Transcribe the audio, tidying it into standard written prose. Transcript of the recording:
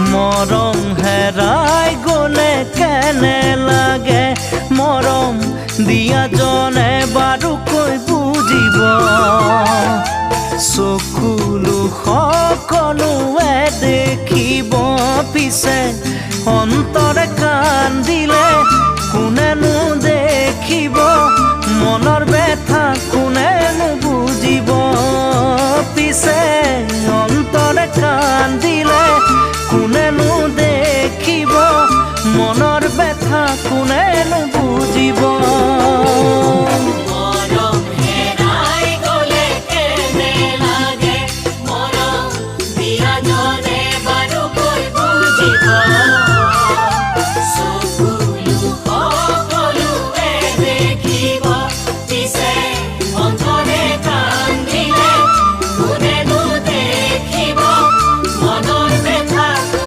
মৰম হেৰাই গ'লে কেনে লাগে মৰম দিয়া জনে বাৰুকৈ বুজিব চকুলো সকলোৱে দেখিব পিছে অন্তৰে